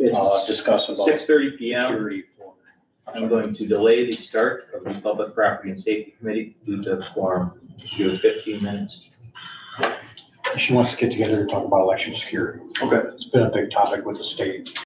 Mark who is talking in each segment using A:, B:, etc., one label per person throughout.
A: It's
B: discuss about
A: 6:30 p.m.
B: security.
A: I'm going to delay the start of the Public Property and Safety Committee due to quorum. Give it 15 minutes.
B: She wants to get together and talk about election security.
A: Okay.
B: It's been a big topic with the state.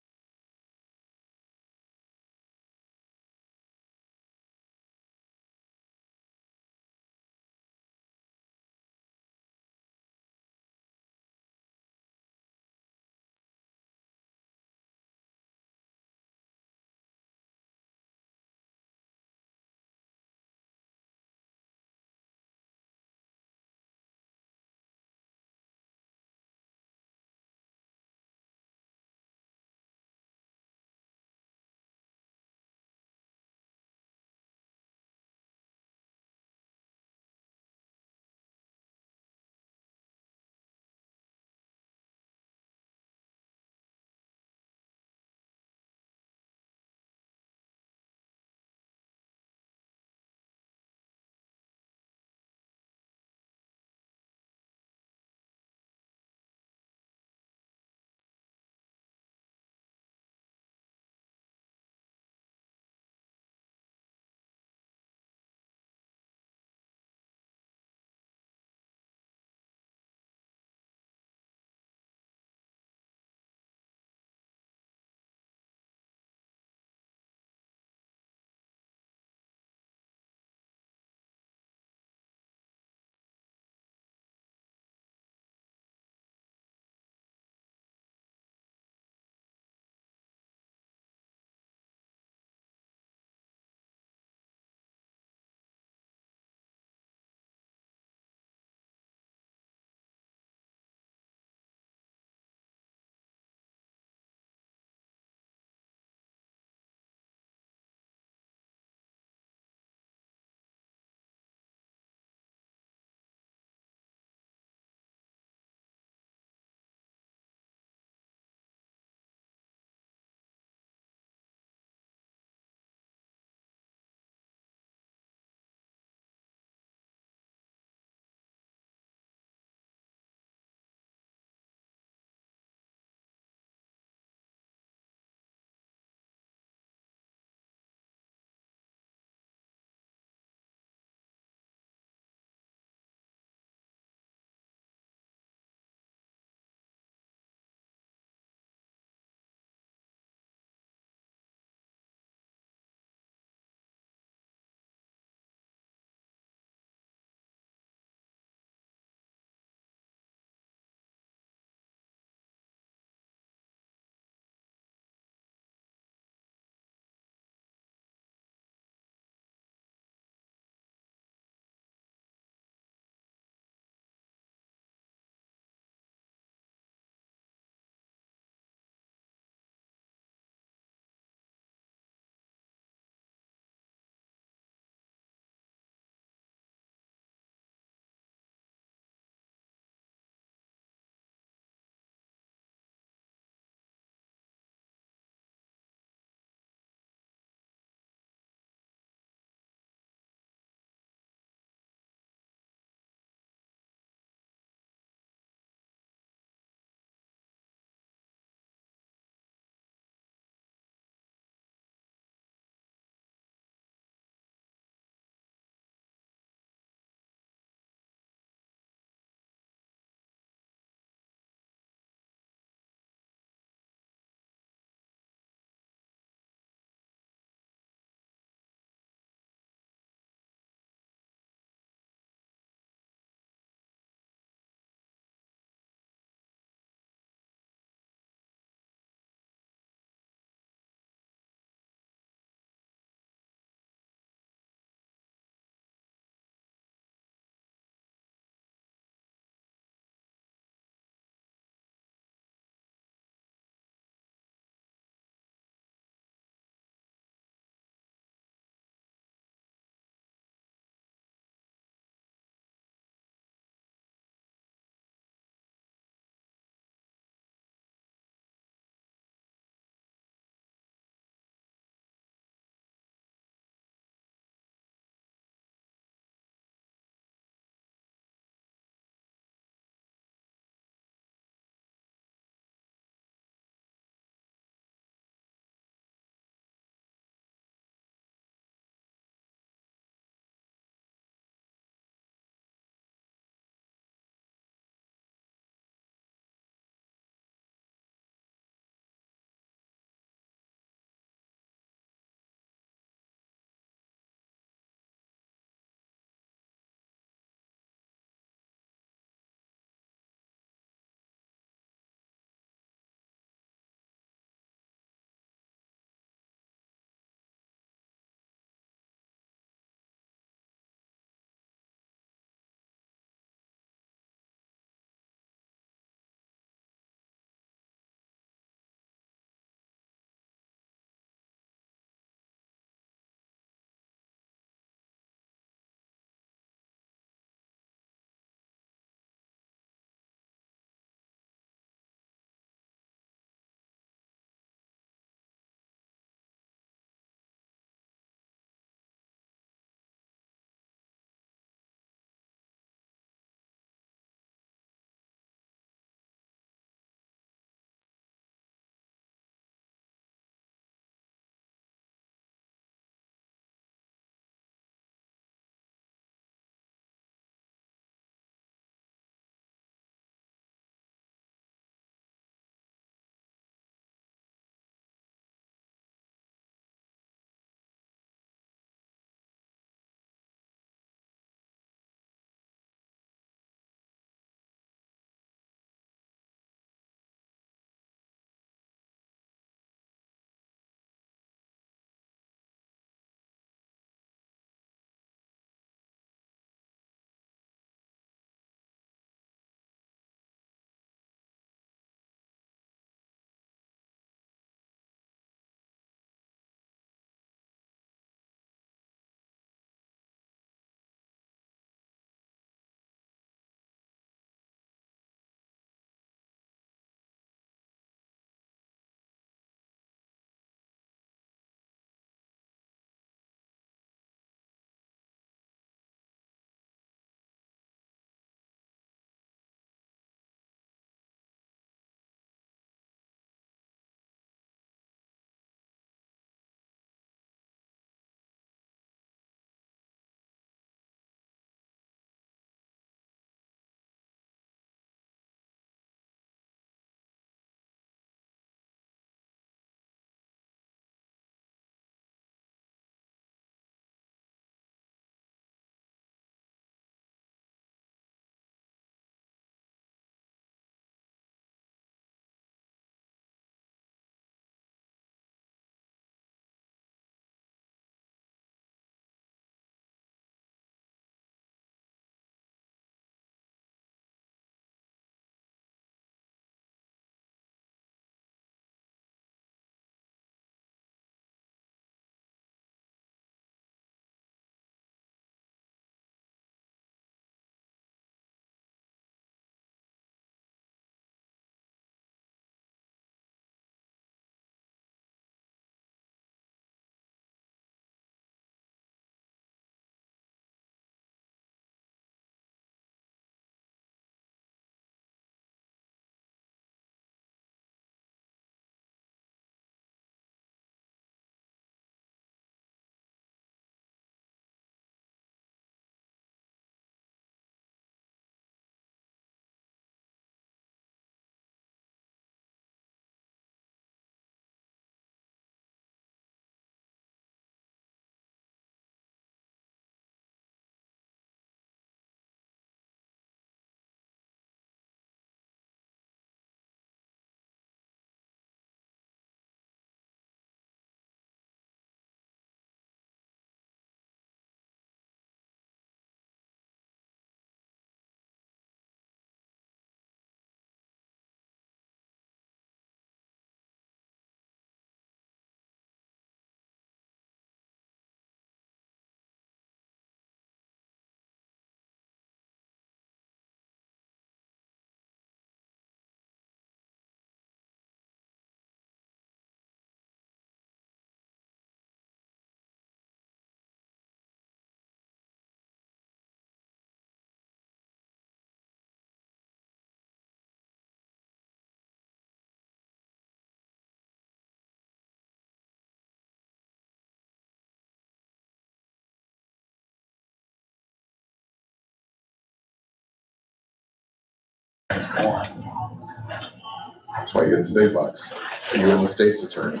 C: That's why you get the big bucks. You're the state's attorney.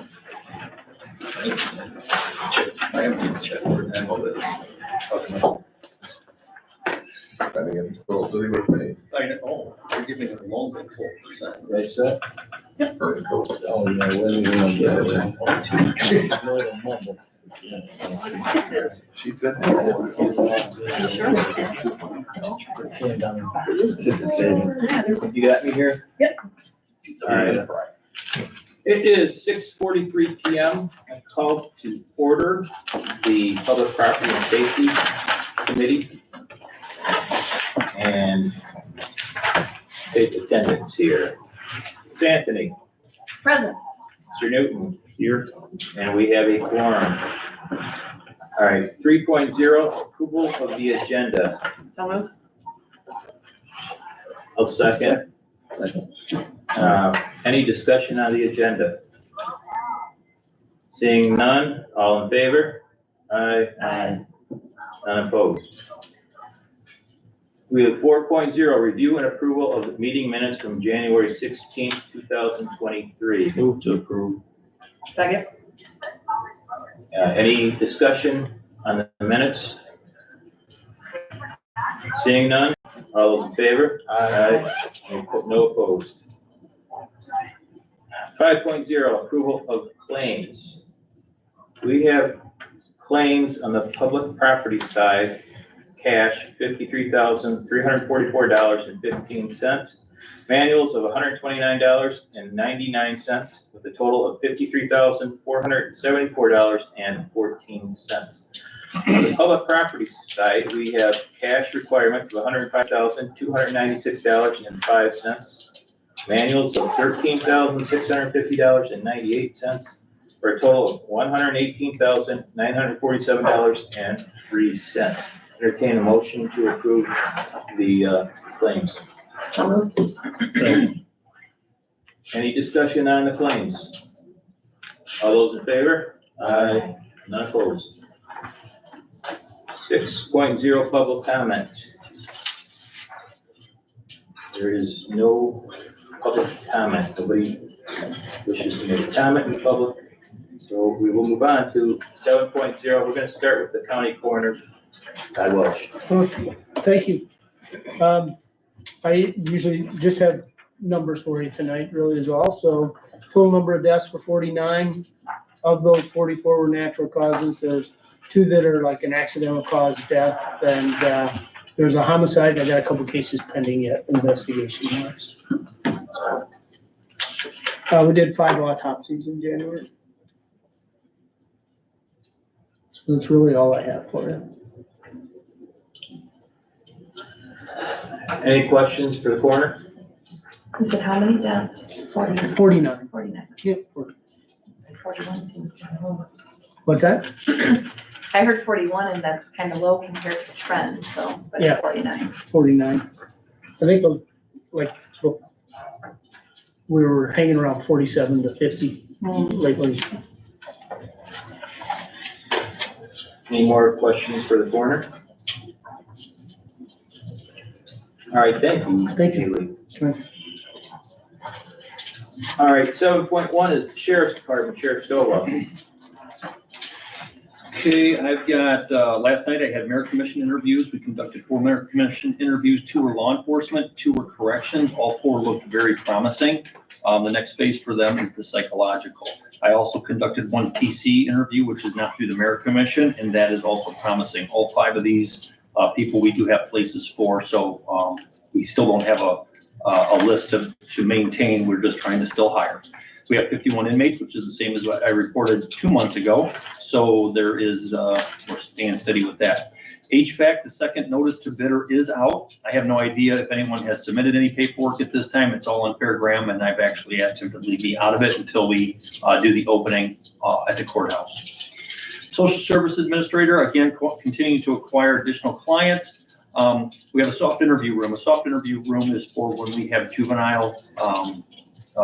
D: I am team check.
C: Spending it in total city with me.
D: I know, they're giving the loans at 4%.
A: Right, sir?
C: Or in total.
A: Oh, yeah, when are you gonna get it?
D: Look at this.
C: She did.
A: You got me here?
E: Yep.
A: All right. It is 6:43 PM. I call to order the Public Property and Safety Committee. And take attendance here. Ms. Anthony,
E: Present.
A: Mr. Newton, here, and we have a quorum. All right, 3.0, approval of the agenda.
E: So moved.
A: I'll second. Any discussion on the agenda? Seeing none, all in favor? Aye.
E: Aye.
A: None opposed. We have 4.0, review and approval of the meeting minutes from January 16th, 2023. Move to approve.
E: Second.
A: Any discussion on the minutes? Seeing none, all those in favor? Aye. No opposed. 5.0, approval of claims. We have claims on the public property side, cash, $53,344.15. Manuals of $129.99 with a total of $53,474.14. On the public property side, we have cash requirements of $105,296.05. Manuals of $13,650.98 for a total of $118,947.03. Entertain a motion to approve the claims.
E: So moved.
A: Any discussion on the claims? All those in favor? Aye. None opposed. 6.0, public comment. There is no public comment. Nobody wishes to make a comment in public. So we will move on to 7.0. We're going to start with the county coroner. Todd Welch.
F: Thank you. I usually just have numbers for you tonight, really as well. So total number of deaths were 49. Of those, 44 were natural causes. There's 2 that are like an accidental cause death, and there's a homicide. I got a couple cases pending yet, investigation wise. We did 5 autopsies in January. So that's really all I have for you.
A: Any questions for the coroner?
E: You said how many deaths? 40.
F: 49.
E: 49.
F: Yep. 40.
E: 41 seems kind of low.
F: What's that?
E: I heard 41 and that's kind of low compared to the trend, so, but
F: Yeah.
E: 49.
F: 49. I think we were hanging around 47 to 50 lately.
A: Any more questions for the coroner? All right, thank you.
F: Thank you.
A: Haley. All right, 7.1 is Sheriff's Department, Sheriff Stovall.
D: Okay, I've got, last night I had merit commission interviews. We conducted 4 merit commission interviews. 2 were law enforcement, 2 were corrections. All 4 looked very promising. The next phase for them is the psychological. I also conducted 1 TC interview, which is not through the merit commission, and that is also promising. All 5 of these people we do have places for, so we still don't have a list to maintain. We're just trying to still hire. We have 51 inmates, which is the same as what I reported 2 months ago. So there is, we're staying steady with that. HVAC, the second notice to bidder is out. I have no idea if anyone has submitted any paperwork at this time. It's all on Fairgram, and I've actually asked him to leave me out of it until we do the opening at the courthouse. Social Service Administrator, again, continuing to acquire additional clients. We have a soft interview room. A soft interview room is for when we have juvenile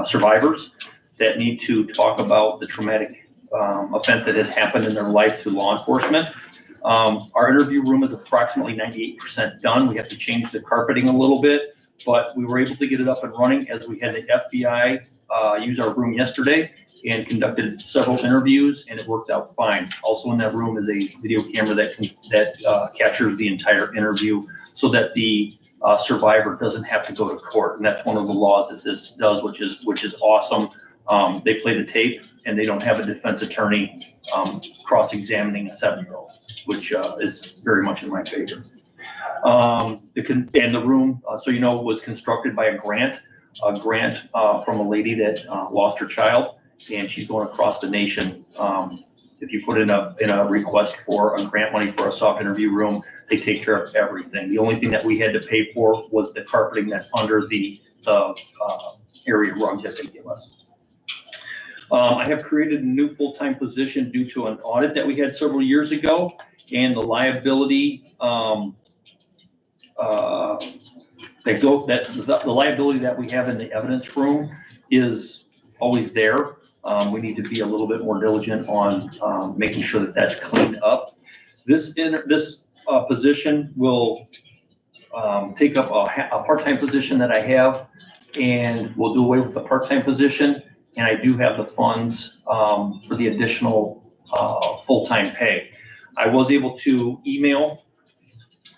D: survivors that need to talk about the traumatic event that has happened in their life to law enforcement. Our interview room is approximately 98% done. We have to change the carpeting a little bit. but we were able to get it up and running as we had the FBI use our room yesterday and conducted several interviews, and it worked out fine. Also in that room is a video camera that captures the entire interview so that the survivor doesn't have to go to court. And that's one of the laws that this does, which is awesome. They play the tape and they don't have a defense attorney cross-examining a 7-year-old, which is very much in my favor. And the room, so you know, was constructed by a grant from a lady that lost her child, and she's going across the nation. If you put in a request for a grant money for a soft interview room, they take care of everything. The only thing that we had to pay for was the carpeting that's under the area rug that they give us. I have created a new full-time position due to an audit that we had several years ago, and the liability the liability that we have in the evidence room is always there. We need to be a little bit more diligent on making sure that that's cleaned up. This position will take up a part-time position that I have, and we'll do away with the part-time position. And I do have the funds for the additional full-time pay. I was able to email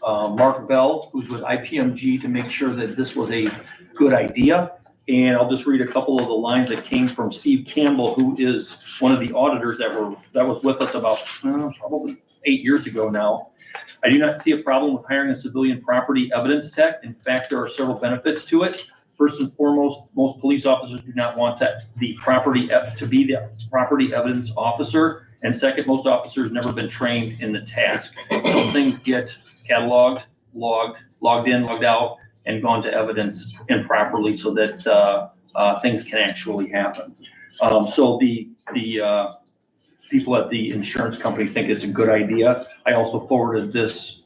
D: Mark Bell, who's with IPMG, to make sure that this was a good idea. And I'll just read a couple of the lines that came from Steve Campbell, who is one of the auditors that was with us about probably 8 years ago now. I do not see a problem with hiring a civilian property evidence tech. In fact, there are several benefits to it. First and foremost, most police officers do not want to be the property evidence officer. And second, most officers never been trained in the task. So things get cataloged, logged in, logged out, and gone to evidence improperly so that things can actually happen. So the people at the insurance company think it's a good idea. I also forwarded this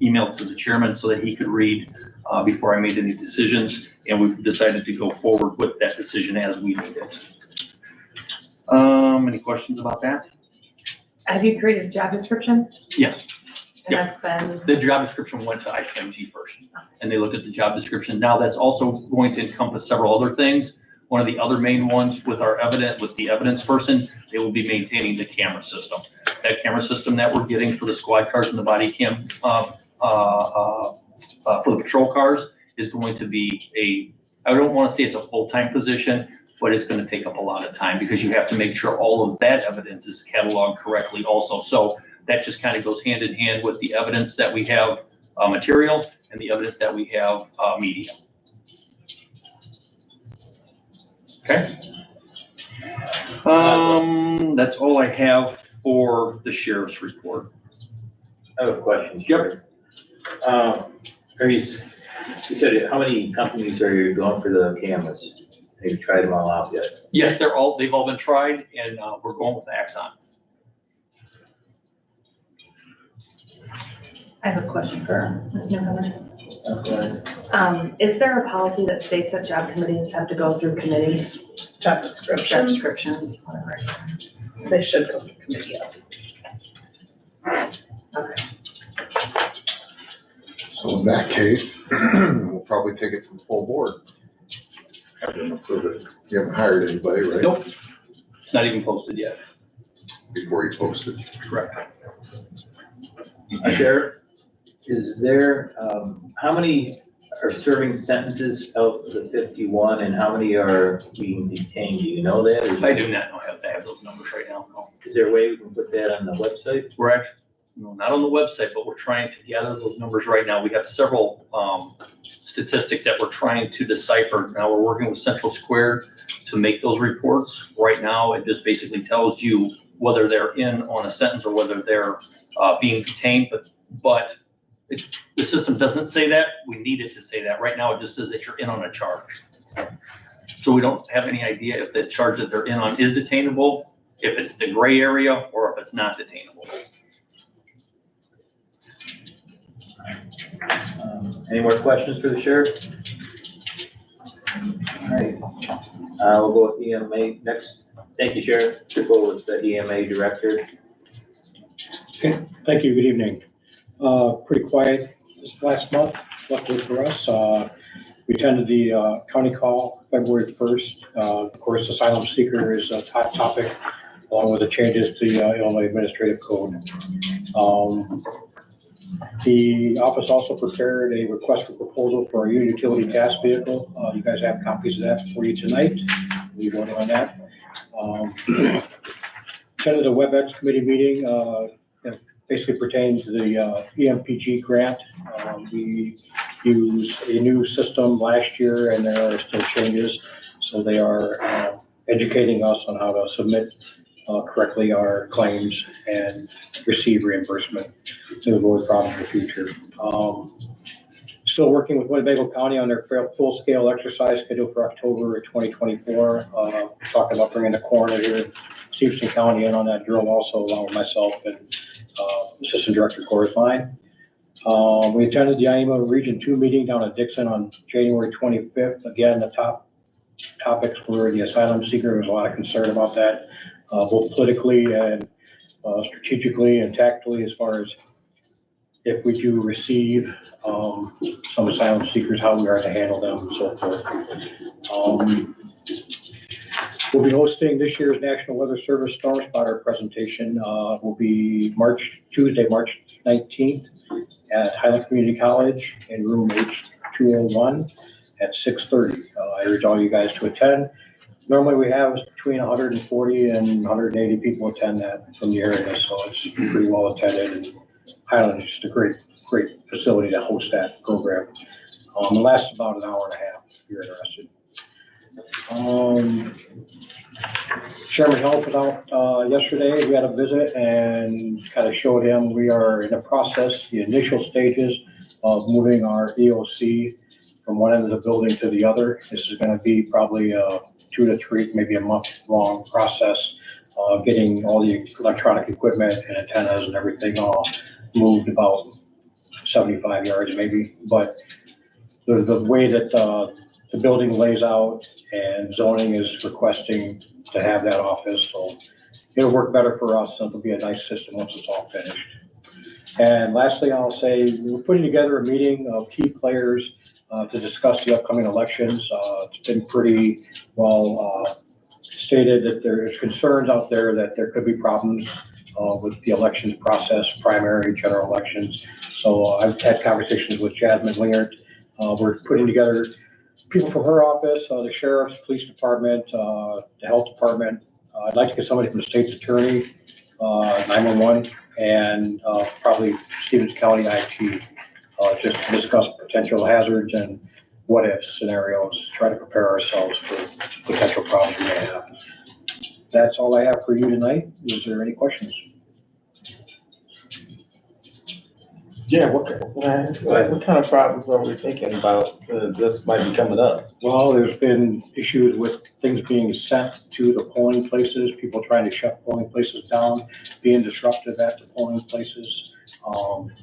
D: email to the chairman so that he could read before I made any decisions, and we've decided to go forward with that decision as we need it. Any questions about that?
E: Have you created a job description?
D: Yes.
E: And
D: Yep.
E: that's been,
D: The job description went to IPMG first, and they looked at the job description. Now that's also going to encompass several other things. One of the other main ones with the evidence person, they will be maintaining the camera system. That camera system that we're getting for the squad cars and the body cam for the patrol cars is going to be I don't want to say it's a full-time position, but it's going to take up a lot of time because you have to make sure all of that evidence is cataloged correctly also. So that just kind of goes hand in hand with the evidence that we have material and the evidence that we have media. Okay. That's all I have for the sheriff's report.
A: I have a question.
D: Yep.
A: You said, how many companies are you going for the cameras? Have you tried them all out yet?
D: Yes, they've all been tried, and we're going with Axon.
E: I have a question for Ms. Newcomer.
A: Okay.
E: Is there a policy that states that job committees have to go through committee?
G: Job
E: Job
G: descriptions,
E: descriptions, whatever.
G: they should go to committee, yes.
E: Okay.
C: So in that case, we'll probably take it to the full board. Have them approve it. You haven't hired anybody, right?
D: Nope, it's not even posted yet.
C: Before you post it.
D: Correct.
A: Sheriff, is there, how many are serving sentences out of the 51 and how many are being detained? Do you know that?
D: I do not know how to have those numbers right now. No.
A: Is there a way we can put that on the website?
D: We're actually, not on the website, but we're trying to gather those numbers right now. We have several statistics that we're trying to decipher. Now we're working with Central Square to make those reports. Right now, it just basically tells you whether they're in on a sentence or whether they're being detained, but the system doesn't say that. We need it to say that. Right now, it just says that you're in on a charge. So we don't have any idea if the charge that they're in on is detainable, if it's the gray area, or if it's not detainable.
A: Any more questions for the sheriff? All right, we'll go with EMA next. Thank you, Sheriff. We'll go with the EMA director.
B: Okay, thank you, good evening. Pretty quiet this last month, luckily for us. We attended the county call February 1st. Of course, asylum seeker is a top topic, along with the changes to the Illinois Administrative Code. The office also prepared a request for proposal for a utility gas vehicle. You guys have copies of that for you tonight. We voted on that. Attended a WebEx committee meeting that basically pertains to the EMPG grant. We used a new system last year and there are still changes. So they are educating us on how to submit correctly our claims and receive reimbursement to avoid problems in the future. Still working with Winnebago County on their full-scale exercise schedule for October 2024. Talking about bringing the coroner here, Stephenson County in on that drill also, along with myself and Assistant Director Corey Fine. We attended the IEMA Region 2 meeting down at Dixon on January 25th. Again, the top topics were the asylum seeker. There was a lot of concern about that, both politically and strategically and tactically, as far as if we do receive some asylum seekers, how we are to handle them and so forth. We'll be hosting this year's National Weather Service Storm Spotter presentation. Will be Tuesday, March 19th at Highland Community College in room H201 at 6:30. I urge all you guys to attend. Normally we have between 140 and 180 people attend that from the area, so it's pretty well attended. And Highland is just a great facility to host that program. It lasts about an hour and a half if you're interested. Chairman Health was out yesterday. We had a visit and kind of showed him we are in the process, the initial stages of moving our EOC from one end of the building to the other. This is going to be probably a 2 to 3, maybe a month-long process, getting all the electronic equipment and antennas and everything all moved about 75 yards maybe. But the way that the building lays out and zoning is requesting to have that office, so it'll work better for us and it'll be a nice system once it's all finished. And lastly, I'll say we're putting together a meeting of key players to discuss the upcoming elections. It's been pretty well stated that there's concerns out there that there could be problems with the elections process, primary, general elections. So I've had conversations with Jasmine Lingert. We're putting together people from her office, the sheriff's, police department, the health department. I'd like to get somebody from the state's attorney, 911, and probably Stevens County IT, just to discuss potential hazards and what if scenarios, try to prepare ourselves for potential problems we may have. That's all I have for you tonight. Is there any questions?
H: Yeah, what kind of problems are we thinking about this might be coming up?
B: Well, there's been issues with things being sent to the polling places, people trying to shut polling places down, being disruptive at the polling places,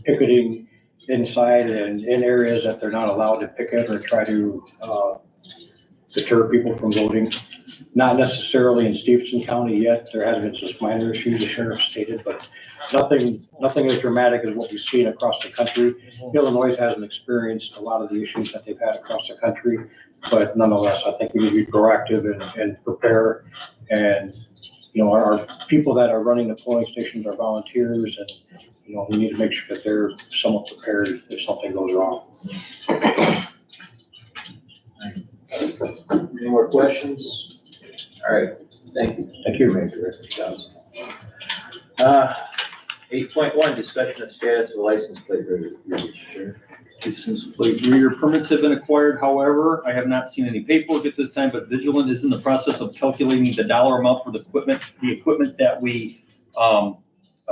B: picketing inside and in areas that they're not allowed to picket or try to deter people from voting. Not necessarily in Stephenson County yet. There has been some minor issues, the sheriff stated, but nothing as dramatic as what we've seen across the country. Illinois hasn't experienced a lot of the issues that they've had across the country, but nonetheless, I think we need to be proactive and prepare. And, you know, our people that are running the polling stations are volunteers, and, you know, we need to make sure that they're somewhat prepared if something goes wrong.
A: Any more questions? All right, thank you.
B: Thank you.
A: Director Johnson. 8.1, discussion of status of license plate reader.
D: License plate reader permits have been acquired. However, I have not seen any paperwork at this time, but Vigilant is in the process of calculating the dollar amount for the equipment that we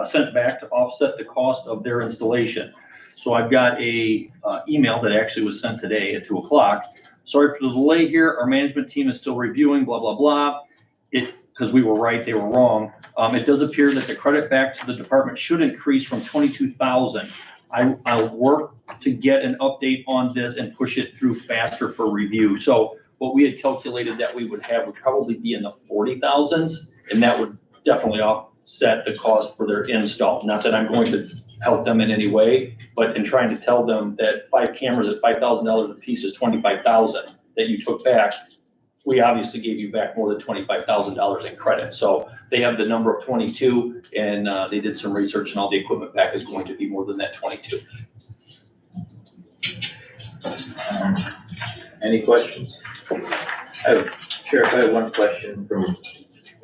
D: sent back to offset the cost of their installation. So I've got a email that actually was sent today at 2:00. Sorry for the delay here. Our management team is still reviewing, blah, blah, blah. Because we were right, they were wrong. It does appear that the credit back to the department should increase from 22,000. I'll work to get an update on this and push it through faster for review. So what we had calculated that we would have would probably be in the 40,000s, and that would definitely offset the cost for their install. Not that I'm going to help them in any way, but in trying to tell them that 5 cameras at $5,000 a piece is $25,000 that you took back, we obviously gave you back more than $25,000 in credit. So they have the number of 22, and they did some research, and all the equipment back is going to be more than that 22.
A: Any questions? Sheriff, I have one question from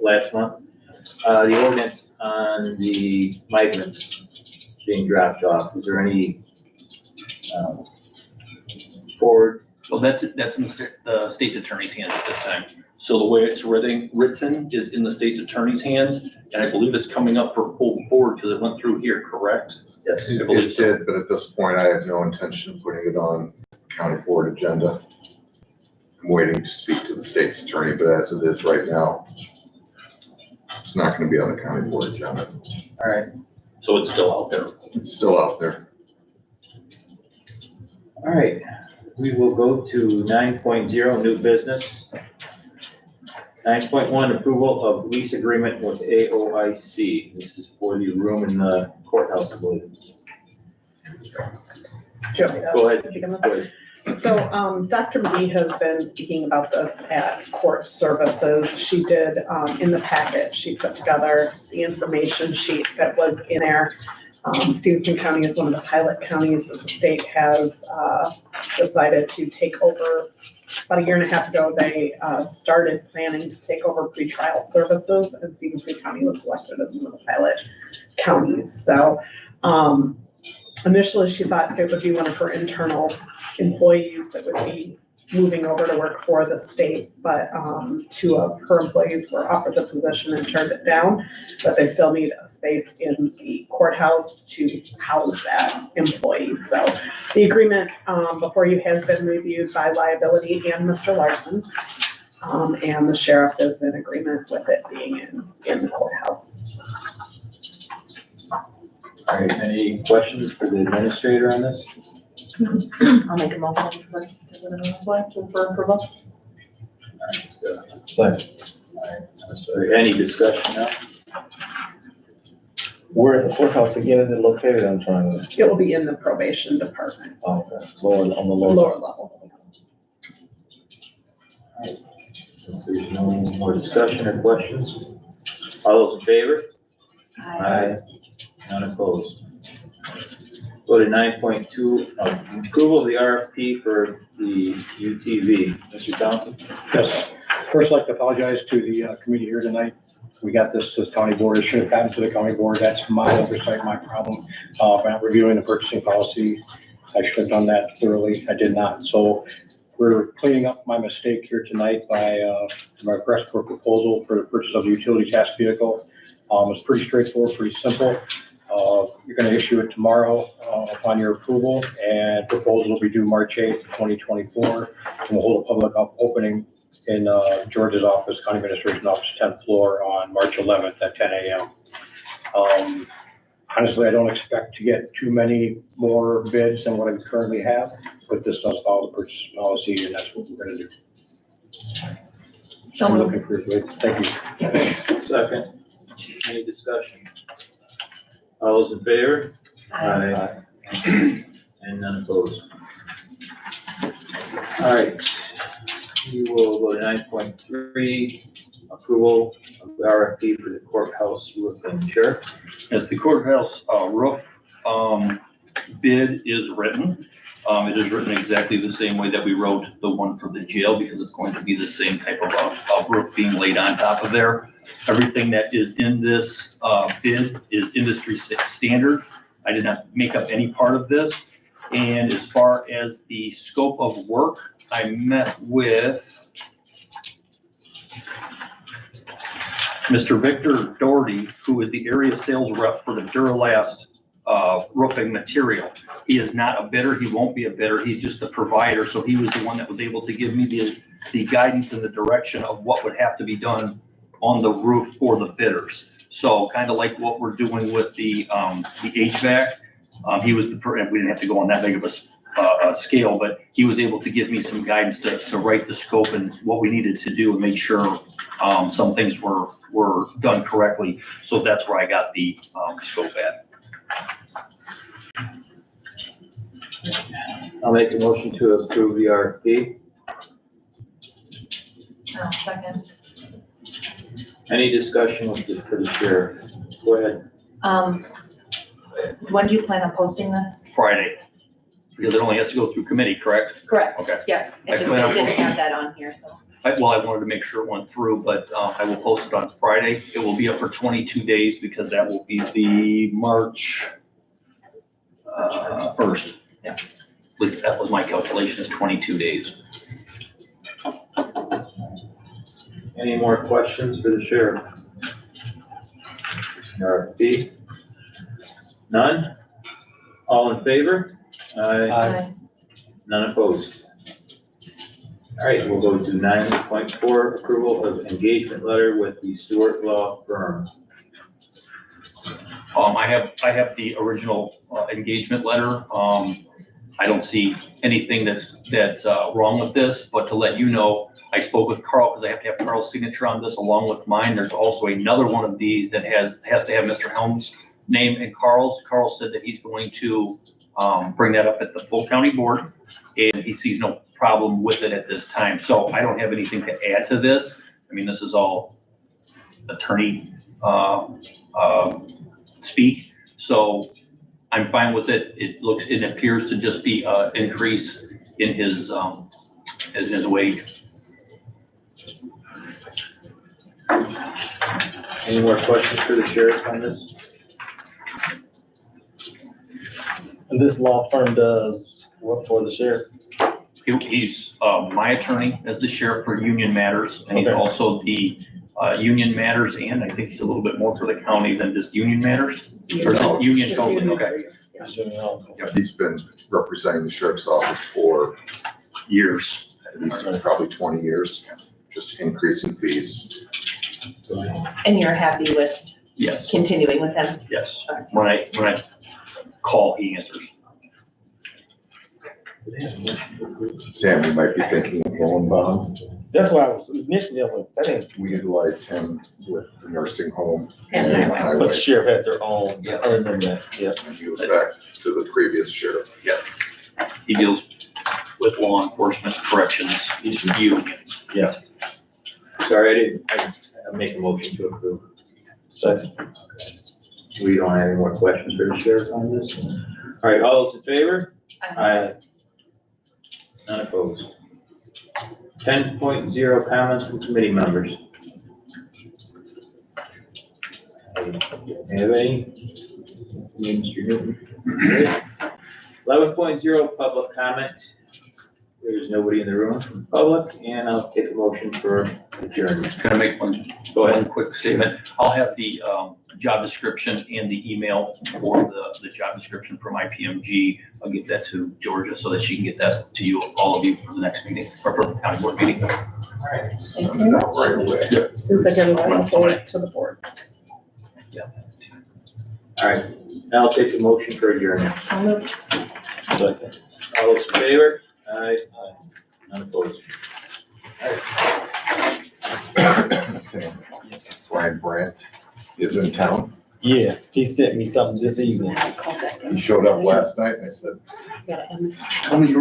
A: last month. The ordinance on the migrants being dropped off, is there any forward?
D: Well, that's in the state's attorney's hands at this time. So the way it's written is in the state's attorney's hands, and I believe it's coming up for full board because it went through here, correct?
A: Yes.
D: I believe
C: It
D: so.
C: did, but at this point, I have no intention of putting it on county board agenda. I'm waiting to speak to the state's attorney, but as it is right now, it's not gonna be on the county board agenda.
A: All right.
D: So it's still out there.
C: It's still out there.
A: All right, we will go to 9.0, new business. 9.1, approval of lease agreement with AOIC. This is for the room in the courthouse, I believe. Go ahead. Go ahead.
G: So, Dr. McGee has been speaking about this at court services. She did, in the packet, she put together the information sheet that was in there. Stephenson County is one of the pilot counties that the state has, decided to take over. About a year and a half ago, they, started planning to take over pretrial services, and Stephenson County was selected as one of the pilot counties. So, initially, she thought it would be one of her internal employees that would be moving over to work for the state, but 2 of her employees were offered the position and turned it down. But they still need a space in the courthouse to house that employee. So the agreement before you has been reviewed by liability and Mr. Larson. And the sheriff is in agreement with it being in the courthouse.
A: All right, any questions for the administrator on this?
E: I'll make a motion for approval.
H: Second.
A: Any discussion now?
H: Where in the courthouse again is it located? I'm trying to,
G: It will be in the probation department,
H: okay, lower, on the lower.
G: lower level.
A: Since there's no more discussion or questions, all those in favor?
E: Aye.
A: None opposed. Go to 9.2, approval of the RFP for the UTV. Mr. Townsend?
B: Yes, first I'd like to apologize to the committee here tonight. We got this to the county board, it should have gotten to the county board, that's my oversight, my problem. By not reviewing the purchasing policy, I should have done that thoroughly, I did not. So we're cleaning up my mistake here tonight by my request for proposal for the purchase of a utility task vehicle. It's pretty straightforward, pretty simple. You're gonna issue it tomorrow upon your approval, and proposal will be due March 8th, 2024. And we'll hold a public opening in George's office, County Administration Office, 10th floor on March 11th at 10 a.m. Honestly, I don't expect to get too many more bids than what I currently have, but this does follow the purchase policy, and that's what we're gonna do.
E: So
B: I'm
E: moved.
B: looking for your bid. Thank you.
A: Second. Any discussion? All those in favor?
E: Aye.
A: And none opposed. All right, we will go to 9.3, approval of the RFP for the courthouse roofing. Sure.
D: As the courthouse roof bid is written, it is written exactly the same way that we wrote the one for the jail, because it's going to be the same type of roof being laid on top of there. Everything that is in this bid is industry standard. I did not make up any part of this. And as far as the scope of work, I met with Mr. Victor Doherty, who is the area sales rep for the Duralast roofing material. He is not a bidder, he won't be a bidder, he's just a provider. So he was the one that was able to give me the guidance and the direction of what would have to be done on the roof for the bidders. So kind of like what we're doing with the HVAC. He was we didn't have to go on that big of a scale, but he was able to give me some guidance to write the scope and what we needed to do and make sure some things were done correctly. So that's where I got the scope at.
A: I'll make a motion to approve the RFP.
E: Second.
A: Any discussion for the sheriff? Go ahead.
E: When do you plan on posting this?
D: Friday, because it only has to go through committee, correct?
E: Correct.
D: Okay.
E: Yes,
D: I
E: it just,
D: plan on
E: it didn't
D: posting.
E: have that on here, so.
D: I wanted to make sure it went through, but I will post it on Friday. It will be up for 22 days because that will be the March 1st.
E: Yeah.
D: At least that was my calculation, is 22 days.
A: Any more questions for the sheriff? RFP? None? All in favor?
H: Aye.
A: None opposed. All right, we'll go to 9.4, approval of engagement letter with the Stewart Law Firm.
D: I have the original engagement letter. I don't see anything that's wrong with this, but to let you know, I spoke with Carl because I have to have Carl's signature on this along with mine. There's also another one of these that has to have Mr. Helms' name and Carl's. Carl said that he's going to bring that up at the full county board, and he sees no problem with it at this time. So I don't have anything to add to this. I mean, this is all attorney speak. So I'm fine with it. It appears to just be an increase in his wage.
A: Any more questions for the sheriff on this?
H: And this law firm does what for the sheriff?
D: He's my attorney as the sheriff for union matters, and he's
H: Okay.
D: also the union matters, and I think he's a little bit more for the county than just union matters. Or is it union
G: Just
D: totally?
G: union.
D: Okay,
C: He's been representing the sheriff's office for
D: years.
C: at least probably 20 years, just increasing fees.
E: And you're happy with
D: Yes,
E: continuing with them?
D: yes. When I call, he answers.
C: Sam, you might be thinking of going bond.
H: That's why I was initially, I'm like, that ain't,
C: We utilize him with the nursing home
G: And
C: and
G: highway.
H: but the
C: highway.
H: sheriff has their own, I remember that, yeah.
C: And he was back to the previous sheriff.
D: He deals with law enforcement, corrections, unions.
A: Sorry, I'll make a motion to approve.
H: Second.
A: We don't have any more questions for the sheriff on this? All right, all those in favor? Aye. None opposed. 10.0, comments from committee members. Have any? Mr. Newton? 11.0, public comment. There's nobody in the room from public, and I'll take a motion for adjournment.
D: Can I make one quick statement? I'll have the job description and the email for the job description from IPMG. I'll get that to Georgia so that she can get that to you, all of you, for the next meeting, or for the county board meeting.
C: All right, send it out right away.
G: As soon as I get it, I'll forward it to the board.
A: All right, now I'll take a motion for adjournment.
E: I'll move.
A: All those in favor? Aye. None opposed.
C: Sam, Brian Brandt is in town.
H: Yeah, he sent me something this evening.
G: I called that in.
C: He showed up last night and I said,
G: Gotta end this.
C: tell me you